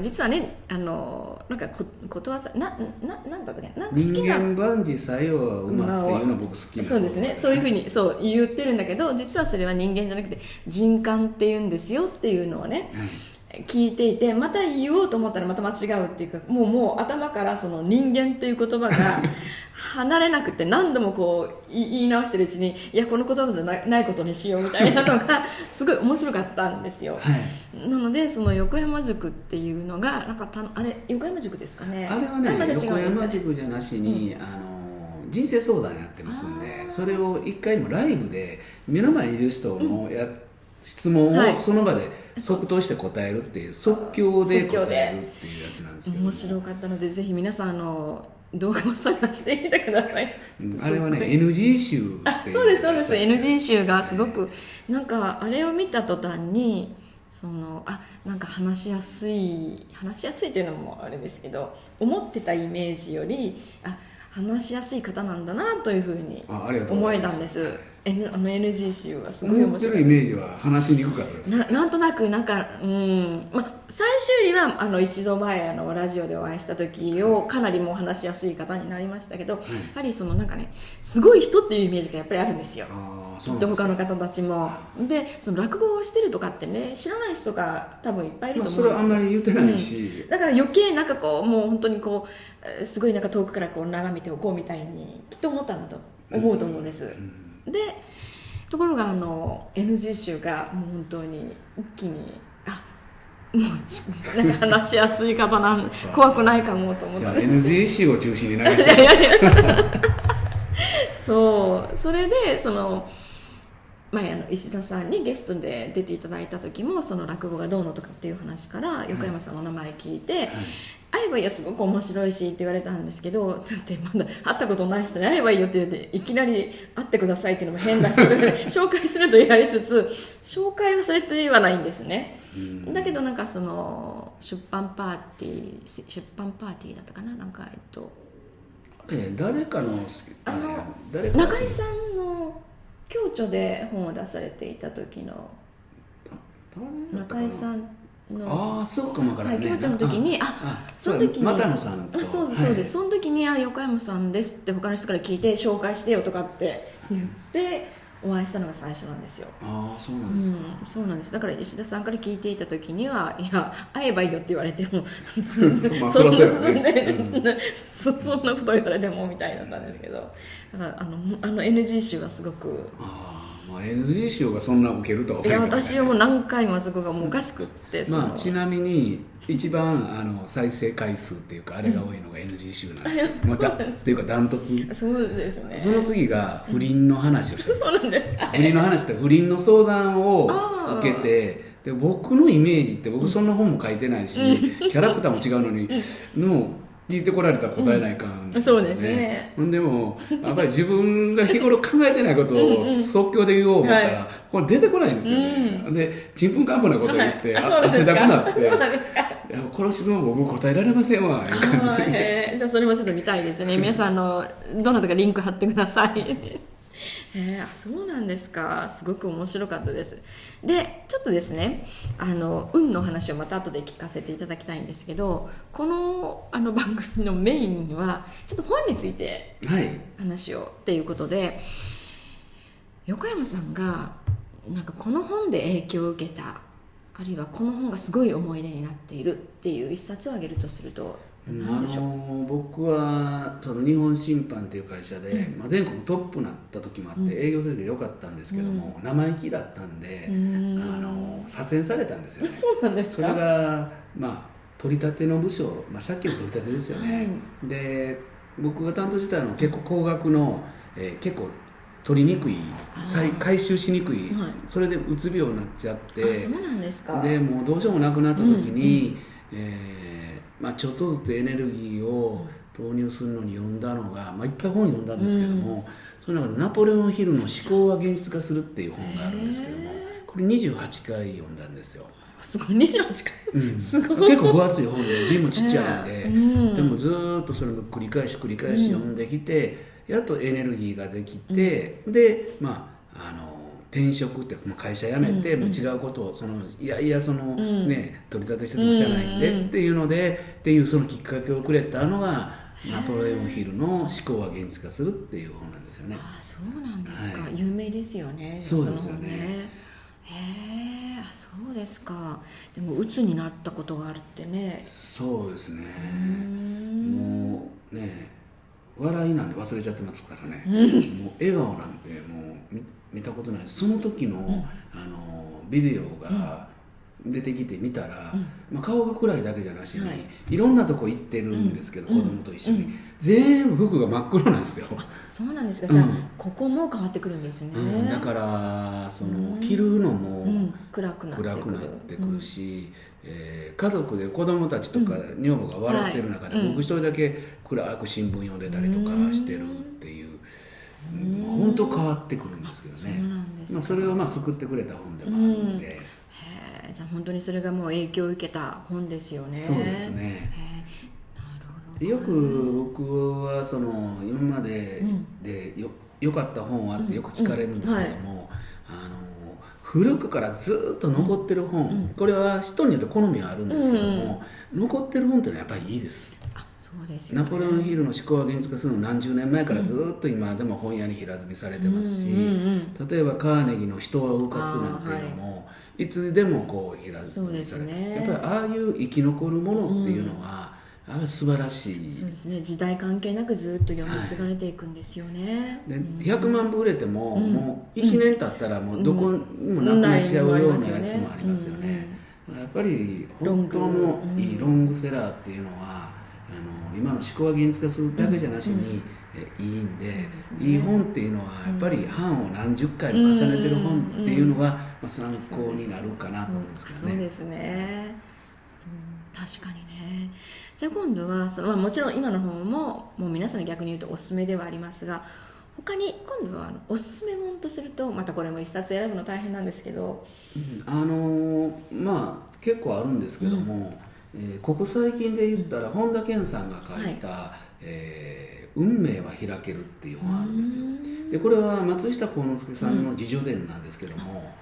実はね、なんかことわざなんだったっけ、なんか好きな人間万事作用は馬っていうの僕好きな。そうですね、そういうふうに言ってるんだけど、実はそれは人間じゃなくて人間って言うんですよっていうのをね、聞いていて、また言おうと思ったらまた間違うっていうか、もう頭からその人間っていう言葉が離れなくて、何度もこう言い直してるうちに、いやこの言葉じゃないことにしようみたいなのがすごい面白かったんですよ。なのでその横山塾っていうのがなんかあれ横山塾ですかね。あれはね、横山塾じゃなしに、人生相談やってますんで、それを一回もライブで目の前にいる人の質問をその場で即答して答えるっていう、即興で答えるっていうやつなんですけど、面白かったので、ぜひ皆さん動画を探してみてください。あれはね NG 集ってあ、そうですそうです。 NG 集がすごくなんかあれを見た途端になんか話しやすいっていうのもあれですけど、思ってたイメージより話しやすい方なんだなというふうに思えたんです。NG 集はすごい面白い。思ってるイメージは話しにくかったです。なんとなく最終日は一度前ラジオでお会いした時をかなりもう話しやすい方になりましたけど、やはりなんかね、すごい人っていうイメージがやっぱりあるんですよ。きっと他の方たちもで落語をしてるとかってね、知らない人が多分いっぱいいると思うんですよ。それはあんまり言ってないし、だから余計なんかもう本当にすごいなんか遠くから眺めておこうみたいにきっと思ったんだと思うと思うんです、でところがNG 集がもう本当に一気にもうなんか話しやすい方怖くないかもと思ったんです。じゃあ NG 集を中心に流してそうそれで前石田さんにゲストで出ていただいた時も落語がどうのとかっていう話から横山さんの名前聞いて、会えばいいよすごく面白いしって言われたんですけど、だってまだ会ったことない人に会えばいいよって言っていきなり会ってくださいっていうのも変だし紹介すると言われつつ紹介はそれと言わないんですね。だけどなんか出版パーティーだったかな、なんか誰かの中井さんの共著で本を出されていた時の中井さんのそうかもわからんね。共著の時にその時に又野さんとそうです、その時に横山さんですって他の人から聞いて紹介してよとかって言ってお会いしたのが最初なんですよ。そうなんですか。そうなんです。だから石田さんから聞いていた時にはいや会えばいいよって言われてもそんなこと言われてもみたいだったんですけど、だからNG 集はすごくNG 集がそんな受けるとは思いますね。私はもう何回もあそこがもうおかしくってちなみに一番再生回数っていうかあれが多いのが NG 集なんですよ、っていうかダントツ。そうですね。その次が不倫の話をしてそうなんですか。不倫の話って不倫の相談を受けて、で僕のイメージって僕そんな本も書いてないし、キャラクターも違うのに聞いてこられたら答えないかんですよね。そうですね。でもやっぱり自分が日頃考えてないことを即興で言おう思ったらこれ出てこないんですよね。でちんぷんかんぷんなことを言って汗だくなってこの質問僕答えられませんわいう感じで。じゃあそれもちょっと見たいですね。皆さんどなたかリンク貼ってください。そうなんですか。すごく面白かったです。でちょっとですね運の話をまた後で聞かせていただきたいんですけど、この番組のメインはちょっと本について話をっていうことで、横山さんがなんかこの本で影響を受けた、あるいはこの本がすごい思い出になっているっていう一冊を挙げるとすると何でしょう。僕は日本審判っていう会社で、全国トップになった時もあって、営業成績良かったんですけども、生意気だったんで左遷されたんですよね。そうなんですか。それが取り立ての部署、借金の取り立てですよね、で僕が担当してたのは結構高額の、結構取りにくい回収しにくい、それでうつ病になっちゃって、そうなんですか。でもうどうしようもなくなった時に、ちょっとずつエネルギーを投入するのに読んだのが、いっぱい本読んだんですけども、その中でナポレオンヒルの思考は現実化するっていう本があるんですけども、これ28回読んだんですよ。すごい、28回、すごい。結構分厚い本で字もちっちゃいんで、でもずっとそれも繰り返し読んできて、やっとエネルギーができて、で転職って会社辞めて、もう違うことを取り立てしててもしゃあないんでっていうのでっていうそのきっかけをくれたのがナポレオンヒルの思考は現実化するっていう本なんですよね。そうなんですか、有名ですよね。そうですよね。そうですか。でも鬱になったことがあるってね。そうですね。もうね笑いなんて忘れちゃってますからね、もう笑顔なんてもう見たことない。その時の、ビデオが出てきて見たら、顔が暗いだけじゃなしに、いろんなとこ行ってるんですけど、子供と一緒に、全部服が真っ黒なんですよ。そうなんですか。じゃあ、ここも変わってくるんですね。だから着るのも、暗くなってくる、暗くなってくるし、家族で子供たちとか女房が笑ってる中で、僕一人だけ暗く新聞読んでたりとかしてるっていう、本当変わってくるんですけどね。そうなんですか。それを救ってくれた本でもあるんで、へえ、じゃあ本当にそれがもう影響を受けた本ですよね。そうですね。なるほど。よく僕は今まででよかった本はってよく聞かれるんですけども、古くからずっと残ってる本、これは人によって好みはあるんですけども、残ってる本っていうのはやっぱりいいです。そうですよね。ナポレオンヒルの思考は現実化するの何十年前からずっと今でも本屋に平積みされてますし、例えばカーネギの人を動かすなんていうのも、いつでもこう平積みされて、やっぱりああいう生き残るものっていうのは、やっぱり素晴らしい。そうですね、時代関係なくずっと読み継がれていくんですよね。で100万部売れても、もう1年経ったらもうどこにもなくなっちゃうようなやつもありますよね。やっぱり本当のいいロングセラーっていうのは、今の思考が現実化するだけじゃなしに、いいんで、いい本っていうのはやっぱり版を何十回も重ねてる本っていうのが、参考になるかなと思うんですけどね。そうですね。確かにね。じゃあ今度はもちろん今の本ももう皆さんに逆に言うとおすすめではありますが、他に今度はおすすめ本とすると、またこれも一冊選ぶの大変なんですけど、結構あるんですけども、ここ最近で言ったら本田健さんが書いた、運命は開けるっていう本があるんですよ。でこれは松下幸之助さんの自叙伝なんですけども、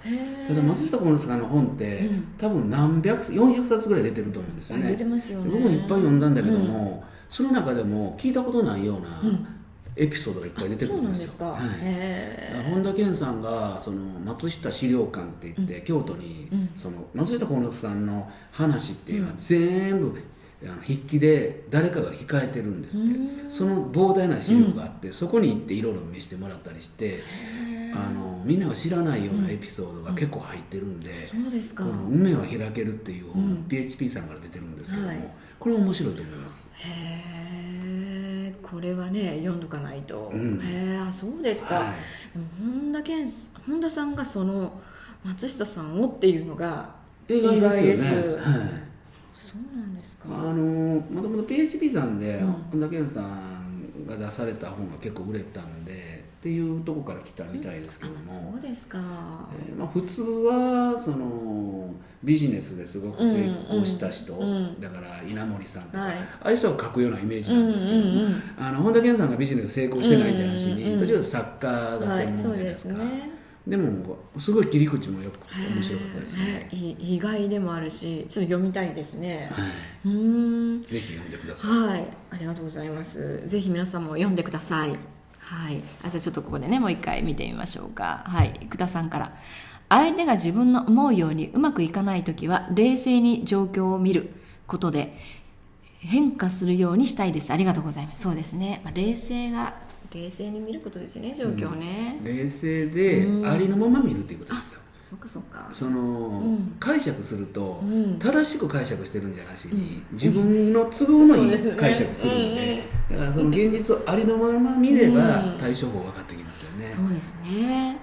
ただ松下幸之助さんの本って、多分400冊ぐらい出てると思うんですよね。出てますよね。僕もいっぱい読んだんだけども、その中でも聞いたことないようなエピソードがいっぱい出てくるんですよ。本田健さんが松下資料館って言って、京都に松下幸之助さんの話っていうのは全部筆記で誰かが控えてるんですって。その膨大な資料があって、そこに行っていろいろ見せてもらったりして、みんなが知らないようなエピソードが結構入ってるんで、そうですか。この運命は開けるっていう本、PHP さんから出てるんですけども、これは面白いと思います。これはね読んどかないと。そうですか。でも本田さんがその松下さんをっていうのが意外ですよね。そうなんですか。もともと PHP さんで本田健さんが出された本が結構売れたんでっていうところから来たみたいですけども、そうですか。普通はビジネスですごく成功した人、だから稲森さんとか、ああいう人が書くようなイメージなんですけども、本田健さんがビジネス成功してないんじゃなしに、どちらか作家が専門じゃないですか。でもすごい切り口もよく面白かったですね。意外でもあるし、ちょっと読みたいですね。ぜひ読んでください。ありがとうございます。ぜひ皆さんも読んでください。じゃあちょっとここでねもう一回見てみましょうか。生田さんから、相手が自分の思うようにうまくいかないときは冷静に状況を見ることで変化するようにしたいです。ありがとうございます。そうですね、冷静に見ることですね、状況をね。冷静でありのまま見るっていうことですよ。そうか。解釈すると、正しく解釈してるんじゃなしに、自分の都合のいい解釈するので、だからその現実をありのまま見れば対処法分かってきますよね。そうですね。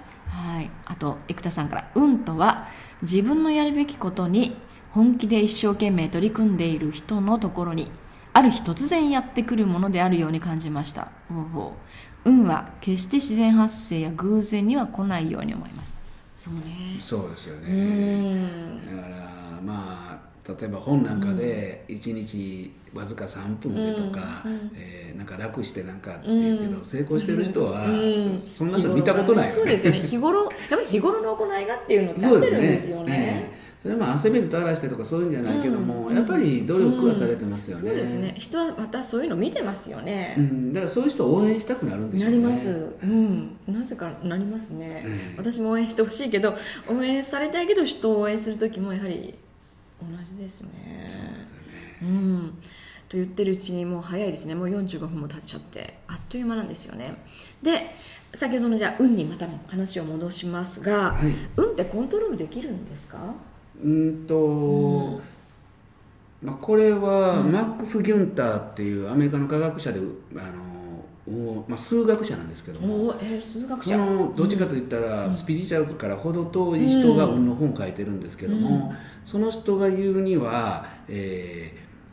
あと生田さんから、運とは自分のやるべきことに本気で一生懸命取り組んでいる人のところにある日突然やってくるものであるように感じました。運は決して自然発生や偶然には来ないように思います。そうですよね。だから例えば本なんかで1日わずか3分でとか、なんか楽してなんかっていうけど、成功してる人はそんな人見たことないよね。そうですよね。やっぱり日頃の行いがっていうのって合ってるんですよね。それは汗水垂らしてとかそういうんじゃないけども、やっぱり努力はされてますよね。そうですね。人はまたそういうの見てますよね。だからそういう人を応援したくなるんでしょうね。なります。なぜかなりますね。私も応援してほしいけど、応援されたいけど人を応援する時もやはり同じですね。そうですよね。と言ってるうちにもう早いですね。もう45分も経っちゃってあっという間なんですよね。で、先ほどのじゃあ運にまた話を戻しますが、運ってコントロールできるんですか？これはマックス・ギュンターっていうアメリカの科学者で数学者なんですけども、数学者、どっちかといったら、スピリチュアルから程遠い人が運の本を書いてるんですけども、その人が言うには、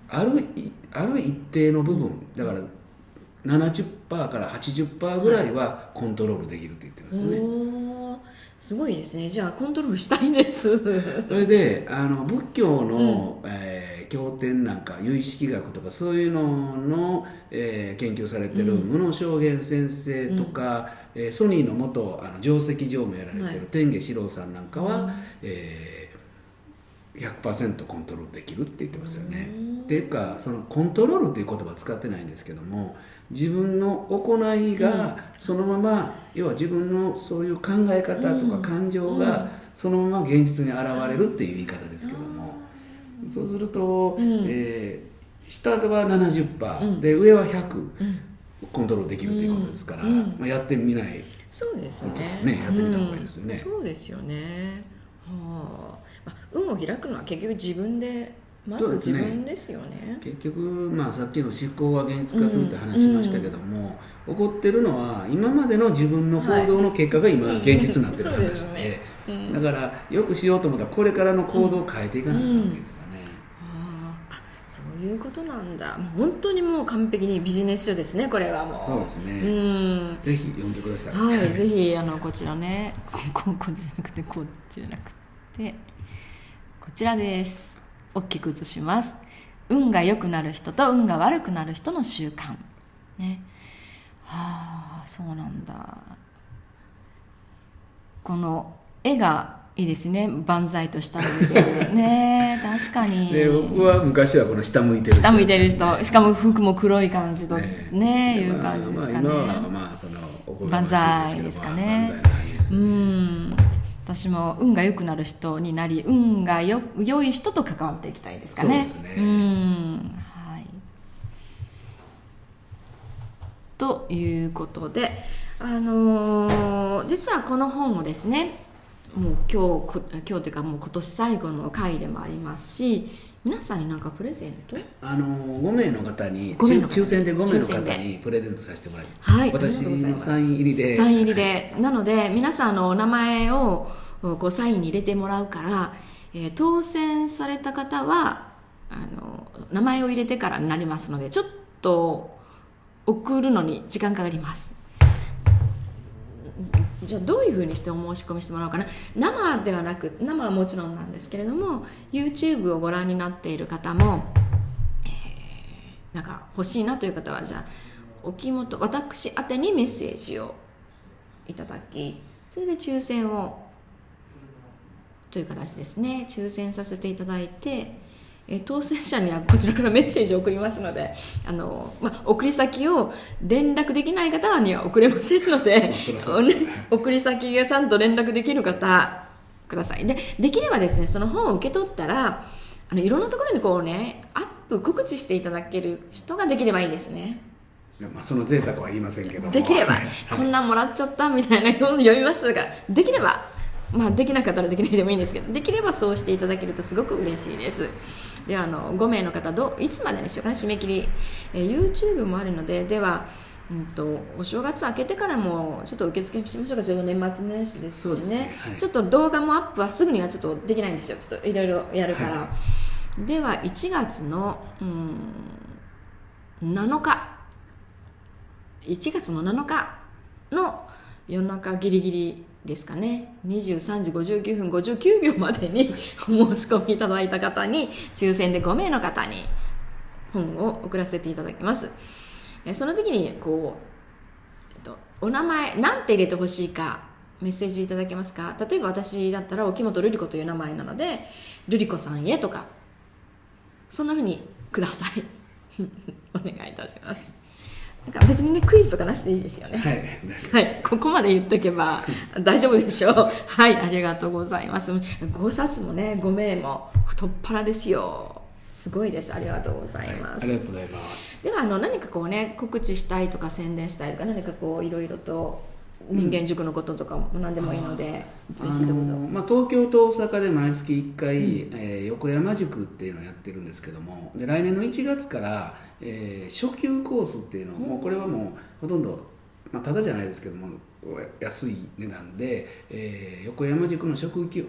ある一定の部分だから70%から80%ぐらいはコントロールできるって言ってますよね。すごいですね。じゃあコントロールしたいです。それで仏教の、経典なんか有意識学とかそういうのの、研究されてる無野正玄先生とか、ソニーの元上席常務やられてる天下四郎さんなんかは、100% コントロールできるって言ってますよね。っていうかそのコントロールっていう言葉は使ってないんですけども、自分の行いがそのまま、要は自分のそういう考え方とか感情がそのまま現実に現れるっていう言い方ですけども、そうすると、下では 70%、で上は100、コントロールできるっていうことですから、やってみない。そうですね。やってみた方がいいですよね。そうですよね。運を開くのは結局自分で、まず自分ですよね。結局、さっきの思考は現実化するって話しましたけども、起こってるのは今までの自分の行動の結果が今現実になってる話で、だからよくしようと思ったらこれからの行動を変えていかないといけないですよね。そういうことなんだ。本当にもう完璧にビジネス書ですね、これはもう。そうですね。ぜひ読んでください。ぜひこちらね、こっちじゃなくてこっちじゃなくてこちらです。大きく写します。運が良くなる人と運が悪くなる人の習慣ね。そうなんだ。この絵がいいですね。万歳と下向いてるね。確かに。で僕は昔はこの下向いてる人、下向いてる人、しかも服も黒い感じという感じですかね。今はその万歳ですかね。私も運が良くなる人になり、運が良い人と関わっていきたいですかね。そうですね。ということで、実はこの本をですね、もう今日というかもう今年最後の回でもありますし、皆さんに何かプレゼント5名の方に抽選で5名の方にプレゼントさせてもらいます。私のサイン入りでなので皆さんのお名前をこうサインに入れてもらうから、当選された方は名前を入れてからになりますので、ちょっと送るのに時間かかります。じゃあどういうふうにしてお申し込みしてもらおうかな。生ではなく、生はもちろんなんですけれども YouTube をご覧になっている方も、なんか欲しいなという方は、じゃあ私宛てにメッセージをいただき、それで抽選をという形ですね、抽選させていただいて、当選者にはこちらからメッセージを送りますので、送り先を連絡できない方には送れませんので送り先がちゃんと連絡できる方ください。できればですね、その本を受け取ったらいろんなところにこうね、アップ告知していただける人ができればいいですね。その贅沢は言いませんけども、できれば、こんなんもらっちゃったみたいな読みましたが、できれば、できなかったらできないでもいいんですけど、できればそうしていただけるとすごく嬉しいです。では5名の方いつまでにしようかな、締め切り、YouTube もあるので、では、お正月明けてからもちょっと受付しましょうか。ちょうど年末年始ですしね、ちょっと動画もアップはすぐにはちょっとできないんですよ。ちょっといろいろやるから、では1月の7日1月の7日の夜中ギリギリですかね、23時59分59秒までにお申し込みいただいた方に抽選で5名の方に本を送らせていただきます。その時にこう、お名前なんて入れてほしいかメッセージいただけますか。例えば私だったら沖本瑠璃子という名前なので、瑠璃子さんへとか、そんな風にくださいお願いいたします。なんか別にね、クイズとかなしでいいですよね。はい、ここまで言っとけば大丈夫でしょう。はい、ありがとうございます。5冊もね、5名も太っ腹ですよ。すごいです。ありがとうございます。ありがとうございます。では何かこうね、告知したいとか宣伝したいとか、何かこういろいろと人間塾のこととかも何でもいいので、ぜひどうぞ。東京と大阪で毎月1回、横山塾っていうのをやってるんですけども、で来年の1月から、初級コースっていうのを、もうこれはもうほとんど、ただじゃないですけども安い値段で、横山塾の初級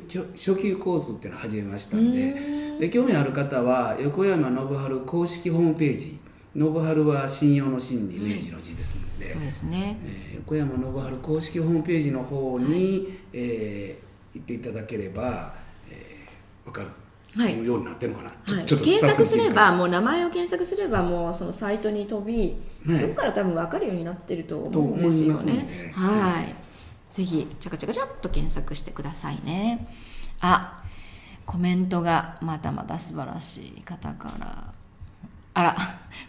コースっていうのを始めましたんで、興味ある方は横山信春公式ホームページ、信春は信用の信に明治の字ですので、そうですね、横山信春公式ホームページの方に、行っていただければ、分かるようになってるのかな、ちょっと検索すれば、もう名前を検索すればもうそのサイトに飛び、そこから多分分かるようになってると思うんですよね。ぜひチャカチャカチャっと検索してくださいね。コメントがまたまた素晴らしい方から、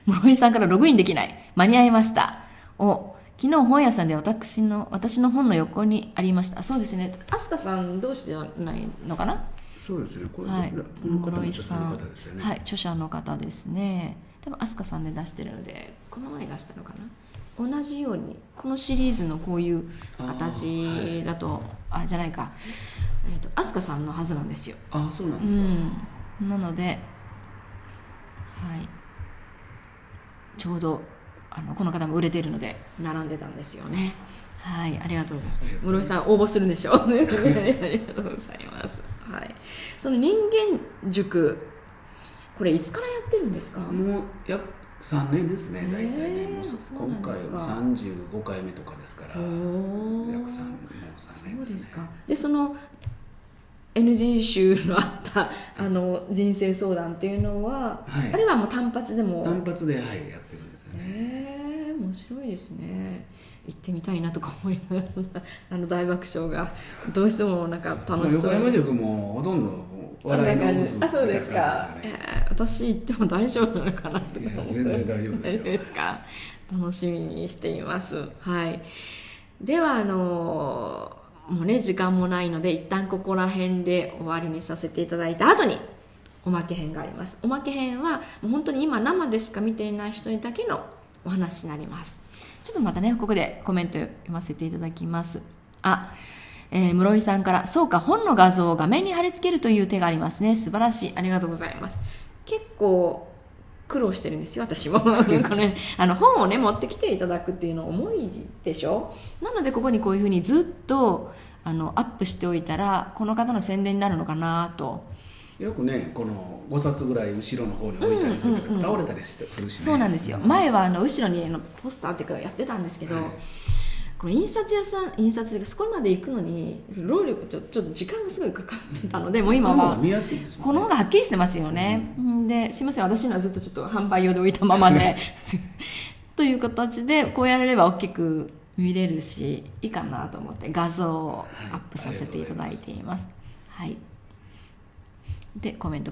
室井さんからログインできない、間に合いました。昨日本屋さんで私の本の横にありました。そうですね、飛鳥さん同士じゃないのかな。そうですね、この方も著者の方ですよね。著者の方ですね。多分飛鳥さんで出してるので、この前出したのかな。同じようにこのシリーズのこういう形だと、じゃないか、飛鳥さんのはずなんですよ。そうなんですか。なので、ちょうどこの方も売れてるので並んでたんですよね。ありがとうございます。室井さん応募するんでしょう。ありがとうございます。その人間塾、これいつからやってるんですか？もう3年ですね、大体ね。今回は35回目とかですから、約3年ですね。そうですか。で、その NG 集のあった人生相談っていうのは、あれはもう単発でもやってるんですよね。面白いですね。行ってみたいなとか思いながら、大爆笑がどうしてもなんか楽しそう。横山塾もほとんど笑いの渦みたいな感じですよね。そうですか。私行っても大丈夫なのかなとか思って。全然大丈夫ですよ。ですか。楽しみにしています。ではもうね、時間もないので一旦ここら辺で終わりにさせていただいた後におまけ編があります。おまけ編はもう本当に今生でしか見ていない人にだけのお話になります。ちょっとまたね、ここでコメント読ませていただきます。室井さんから、そうか、本の画像を画面に貼り付けるという手がありますね。素晴らしい。ありがとうございます。結構苦労してるんですよ、私も。本をね、持ってきていただくっていうの重いでしょ。なのでここにこういうふうにずっとアップしておいたら、この方の宣伝になるのかなと。よくね、この5冊ぐらい後ろの方に置いたりするけど、倒れたりするしね。そうなんですよ。前は後ろにポスターっていうかやってたんですけど、この印刷屋さん、そこまで行くのに労力ちょっと時間がすごいかかってたので、もう今は見やすいですもんね。この方がはっきりしてますよね。ですいません、私のはずっとちょっと販売用で置いたままでという形でこうやれれば大きく見れるしいいかなと思って画像をアップさせていただいています。でコメント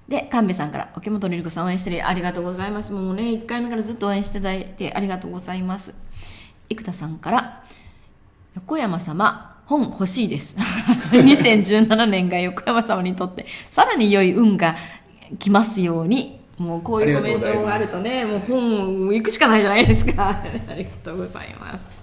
で神戸さんから、沖本瑠璃子さん応援してる、ありがとうございます。もうね、1回目からずっと応援していただいてありがとうございます。生田さんから、横山様本欲しいです2017年が横山様にとってさらに良い運が来ますように。もうこういうコメントがあるとね、もう本行くしかないじゃないですかありがとうございます。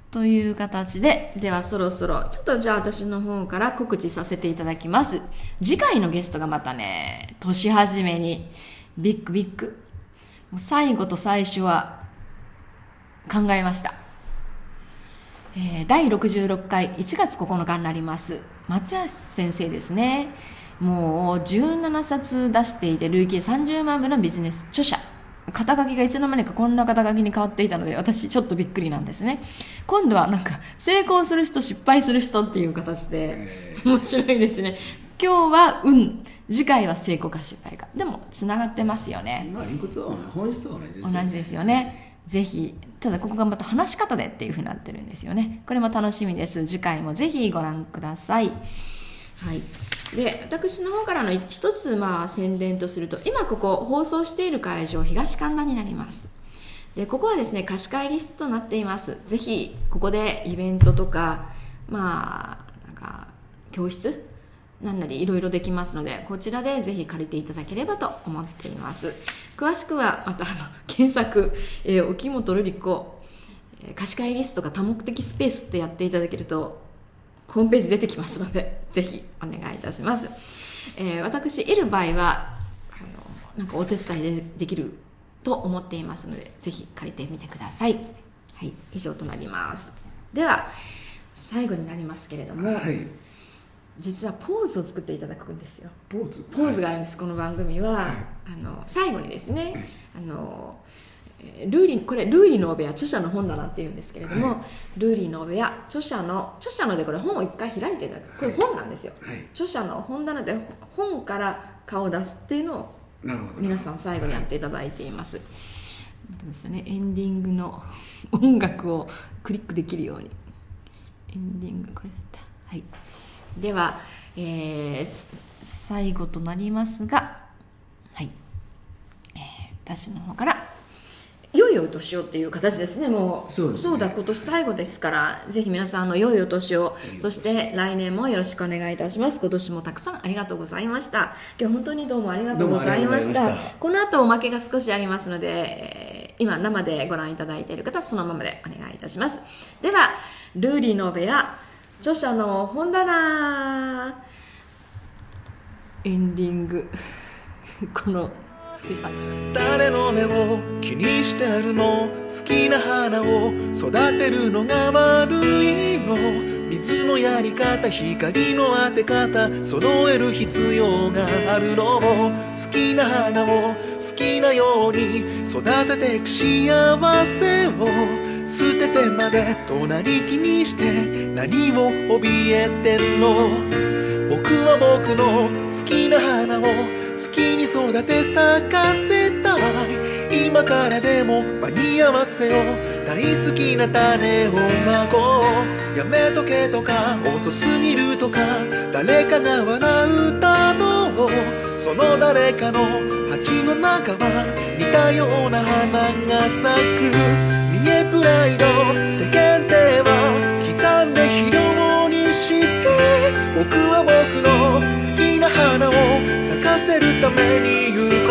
という形で、ではそろそろちょっとじゃあ私の方から告知させていただきます。次回のゲストがまたね、年始めにビッグもう最後と最初は考えました。第66回1月9日になります松橋先生ですね。もう17冊出していて累計30万部のビジネス著者。肩書きがいつの間にかこんな肩書きに変わっていたので、私ちょっとびっくりなんですね。今度はなんか成功する人失敗する人っていう形で面白いですね。今日は運、次回は成功か失敗か、でもつながってますよね。理屈は本質は同じですよね。同じですよね。ぜひ、ただここがまた話し方でっていう風になってるんですよね。これも楽しみです。次回もぜひご覧ください。で、私の方からの一つ宣伝とすると、今ここ放送している会場、東神田になります。で、ここはですね、貸し会議室となっています。ぜひここでイベントとかなんか教室なんなりいろいろできますので、こちらでぜひ借りていただければと思っています。詳しくはまた検索、沖本瑠璃子貸し会リストが多目的スペースってやっていただけるとホームページ出てきますのでぜひお願いいたします。私得る場合はなんかお手伝いできると思っていますのでぜひ借りてみてください。はい、以上となります。では最後になりますけれども、はい、実はポーズを作っていただくんですよ。ポーズがあるんです、この番組は、はい、最後にですね、これルーリーのお部屋著者の本棚っていうんですけれども、はい、ルーリーのお部屋著者のでこれ本を一回開いていただく、これ本なんですよ、はい、著者の本棚で本から顔を出すっていうのを皆さん最後にやっていただいています。ですね、エンディングの音楽をクリックできるようにエンディングこれだった。はい、では、最後となりますが、はい、私の方から良いお年をっていう形ですね。もうそうだ、今年最後ですからぜひ皆さん良いお年を、そして来年もよろしくお願いいたします。今年もたくさんありがとうございました。今日本当にどうもありがとうございました。この後おまけが少しありますので、今生でご覧いただいている方はそのままでお願いいたします。ではルーリーの部屋著者の本棚エンディングこの誰の目を気にしてるの？好きな花を育てるのが悪いの？水のやり方、光の当て方揃える必要があるの？好きな花を好きなように育てていく幸せを捨ててまで隣気にして何を怯えてんの？僕は僕の好きな花を好きに育て咲かせたい。今からでも間に合わせよう。大好きな種をまこう。やめとけとか遅すぎるとか誰かが笑うだろう。その誰かの鉢の中は似たような花が咲く。見えプライド世間では刻んで肥料にして僕は僕の好きな花を咲かせるために行こ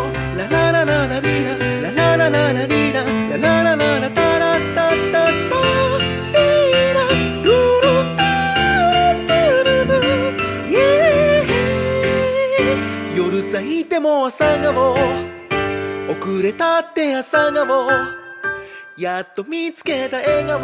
う。ラララララリララララララリララララララタラタタタリラルルタラタルル夜咲いても朝顔遅れたって朝顔やっと見つけた笑顔